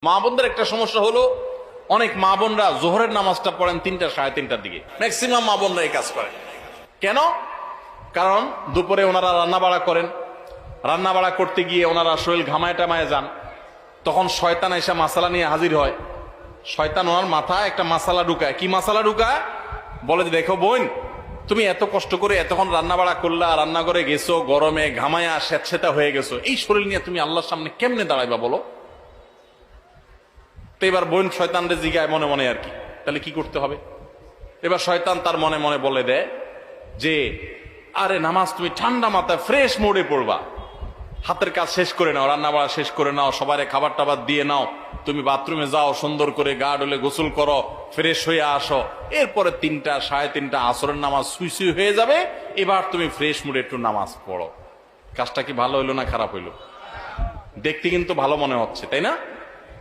মা বোনদের একটা সমস্যা হলো, অনেক মা বোনরা জোহরের নামাজটা পড়েন 3টা সাড়ে 3টার দিকে। ম্যাক্সিমাম মা বোনরা এই কাজ করেন কেন? কারণ দুপুরে ওনারা রান্না বাড়া করেন, রান্না বাড়া করতে গিয়ে ওনারা শরীর ঘামায় টামায় যান, তখন শয়তান এসে মাসালা নিয়ে হাজির হয়। শয়তান ওনার মাথায় একটা মাসালা ঢুকায়। কি মাসালা ঢুকায়? বলে যে, দেখো বোন, তুমি এত কষ্ট করে এতক্ষণ রান্না বাড়া করলা, রান্নাঘরে গেছো, গরমে ঘামায়া স্যাঁতসেঁতা হয়ে গেছো, এই শরীর নিয়ে তুমি আল্লাহর সামনে কেমনে দাঁড়াইবা বলো? তো এবার বোন শয়তানরে জিগায় মনে মনে আর কি, তাহলে কি করতে হবে? এবার শয়তান তার মনে মনে বলে দেয় যে, আরে নামাজ তুমি ঠান্ডা মাথায় ফ্রেশ মোডে পড়বা, হাতের কাজ শেষ করে নাও, রান্না বাড়া শেষ করে নাও, সবারে খাবার টাবার দিয়ে নাও, তুমি বাথরুমে যাও, সুন্দর করে গা ডলে গোসল করো, ফ্রেশ হয়ে আসো, এরপরে 3টা সাড়ে 3টা আসরের নামাজ সুই সুই হয়ে যাবে, এবার তুমি ফ্রেশ মুডে একটু নামাজ পড়ো। কাজটা কি ভালো হইলো না খারাপ হইলো? দেখতে কিন্তু ভালো মনে হচ্ছে, তাই না?